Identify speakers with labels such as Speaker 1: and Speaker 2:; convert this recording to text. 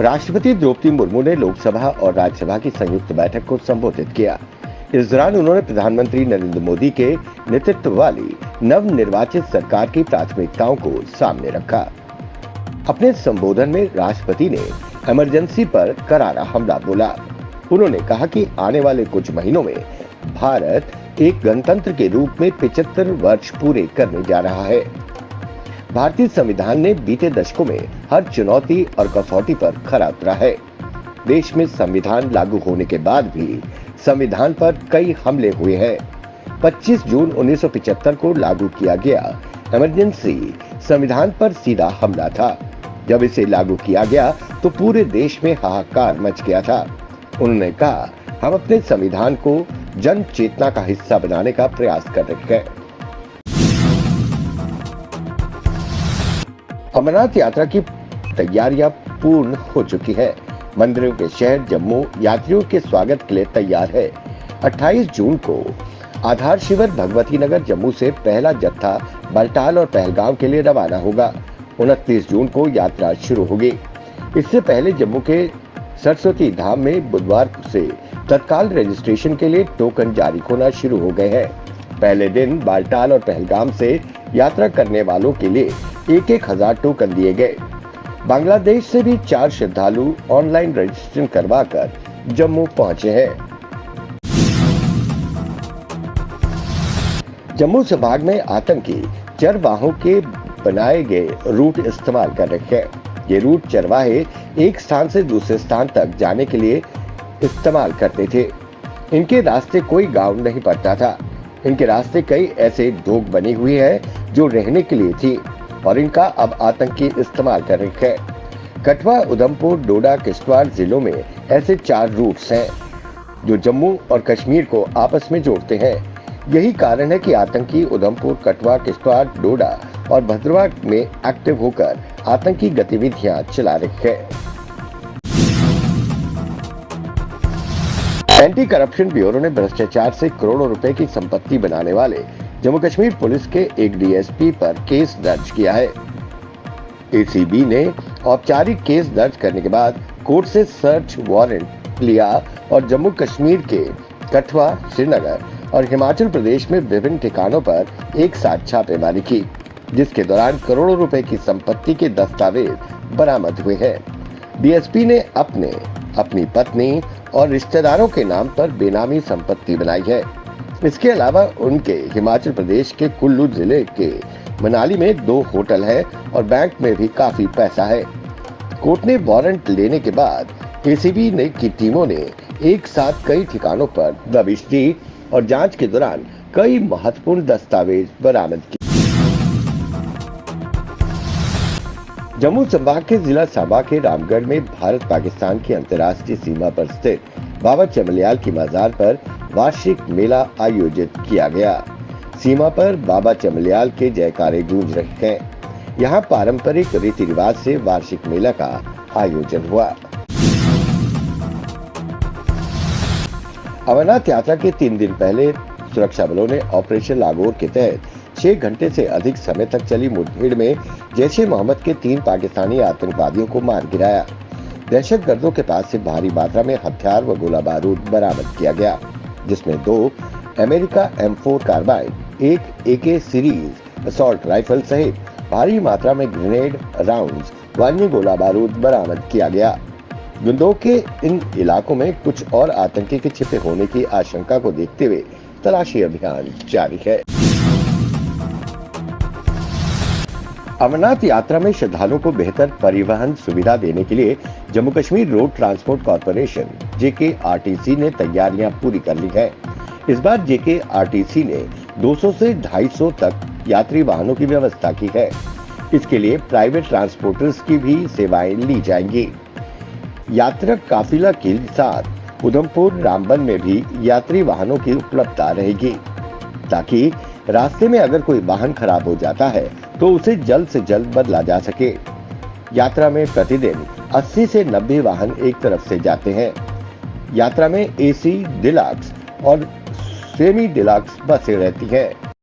Speaker 1: राष्ट्रपति द्रौपदी मुर्मू ने लोकसभा और राज्यसभा की संयुक्त बैठक को संबोधित किया। इस दौरान उन्होंने प्रधानमंत्री नरेंद्र मोदी के नेतृत्व वाली नवनिर्वाचित सरकार की प्राथमिकताओं को सामने रखा। अपने संबोधन में राष्ट्रपति ने इमरजेंसी पर करारा हमला बोला। उन्होंने कहा कि आने वाले कुछ महीनों में भारत एक गणतंत्र के रूप में 75 वर्ष पूरे करने जा रहा है। भारतीय संविधान ने बीते दशकों में हर चुनौती और कसौटी पर खरा उतरा है। देश में संविधान लागू होने के बाद भी संविधान पर कई हमले हुए हैं। 25 जून 1975 को लागू किया गया इमरजेंसी संविधान पर सीधा हमला था। जब इसे लागू किया गया तो पूरे देश में हाहाकार मच गया था। उन्होंने कहा, हम अपने संविधान को जन चेतना का हिस्सा बनाने का प्रयास कर रहे हैं। अमरनाथ यात्रा की तैयारियां पूर्ण हो चुकी है। मंदिरों के शहर जम्मू यात्रियों के स्वागत के लिए तैयार है। 28 जून को आधार शिविर भगवती नगर जम्मू से पहला जत्था बालटाल और पहलगाम के लिए रवाना होगा। 29 जून को यात्रा शुरू होगी। इससे पहले जम्मू के सरस्वती धाम में बुधवार से तत्काल रजिस्ट्रेशन के लिए टोकन जारी होना शुरू हो गए हैं। पहले दिन बालटाल और पहलगाम से यात्रा करने वालों के लिए 1,000 टोकन दिए गए। बांग्लादेश से भी 4 श्रद्धालु ऑनलाइन रजिस्ट्रेशन करवाकर जम्मू पहुंचे हैं। जम्मू संभाग में आतंकी चरवाहों के बनाए गए रूट इस्तेमाल कर रखे हैं। ये रूट चरवाहे एक स्थान से दूसरे स्थान तक जाने के लिए इस्तेमाल करते थे। इनके रास्ते कोई गांव नहीं पड़ता था। इनके रास्ते कई ऐसे ढोक बनी हुई है जो रहने के लिए थी और इनका अब आतंकी इस्तेमाल कर रखे हैं। कठुआ, उधमपुर, डोडा, किश्तवाड़ जिलों में ऐसे 4 रूट्स हैं जो जम्मू और कश्मीर को आपस में जोड़ते हैं। यही कारण है कि आतंकी उधमपुर, कठुआ, किश्तवाड़, डोडा और भद्रवाह में एक्टिव होकर आतंकी गतिविधियां चला रही है। एंटी करप्शन ब्यूरो ने भ्रष्टाचार से करोड़ों रुपए की संपत्ति बनाने वाले जम्मू कश्मीर पुलिस के एक डीएसपी पर केस दर्ज किया है। एसीबी ने औपचारिक केस दर्ज करने के बाद कोर्ट से सर्च वारंट लिया और जम्मू कश्मीर के कठुआ, श्रीनगर और हिमाचल प्रदेश में विभिन्न ठिकानों पर एक साथ छापेमारी की, जिसके दौरान करोड़ों रुपए की संपत्ति के दस्तावेज बरामद हुए हैं। डीएसपी ने अपनी पत्नी और रिश्तेदारों के नाम पर बेनामी संपत्ति बनाई है। इसके अलावा उनके हिमाचल प्रदेश के कुल्लू जिले के मनाली में 2 होटल है और बैंक में भी काफी पैसा है। कोर्ट ने वारंट लेने के बाद एसीबी की टीमों ने एक साथ कई ठिकानों पर दबिश दी और जांच के दौरान कई महत्वपूर्ण दस्तावेज बरामद किए। जम्मू संभाग के जिला सांबा के रामगढ़ में भारत पाकिस्तान की अंतर्राष्ट्रीय सीमा पर स्थित बाबा चमलियाल की मजार पर वार्षिक मेला आयोजित किया गया। सीमा पर बाबा चमलियाल के जयकारे गूंज रहे हैं। यहाँ पारंपरिक रीति रिवाज से वार्षिक मेला का आयोजन हुआ। अमरनाथ यात्रा के 3 दिन पहले सुरक्षा बलों ने ऑपरेशन लागोर के तहत 6 घंटे से अधिक समय तक चली मुठभेड़ में जैश-ए-मोहम्मद के 3 पाकिस्तानी आतंकवादियों को मार गिराया। दहशतगर्दों के पास से भारी मात्रा में हथियार व गोला बारूद बरामद किया गया, जिसमें 2 America M4 carbine, 1 AK series assault rifle सहित भारी मात्रा में ग्रेनेड, राउंड्स व अन्य गोला बारूद बरामद किया गया। गुंदोक के इन इलाकों में कुछ और आतंकी के छिपे होने की आशंका को देखते हुए तलाशी अभियान जारी है। अमरनाथ यात्रा में श्रद्धालुओं को बेहतर परिवहन सुविधा देने के लिए Jammu Kashmir road transport corporation JKRTC ने तैयारियां पूरी कर ली है। इस बार JKRTC ने 200 से 250 तक यात्री वाहनों की व्यवस्था की है। इसके लिए प्राइवेट ट्रांसपोर्टर्स की भी सेवाएं ली जाएंगी। यात्रा काफिला के साथ उधमपुर, रामबन में भी यात्री वाहनों की उपलब्धता रहेगी, ताकि रास्ते में अगर कोई वाहन खराब हो जाता है तो उसे जल्द से जल्द बदला जा सके। यात्रा में प्रतिदिन 80 से 90 वाहन एक तरफ से जाते हैं। यात्रा में AC, डिलक्स और सेमी डिलक्स बसें रहती हैं।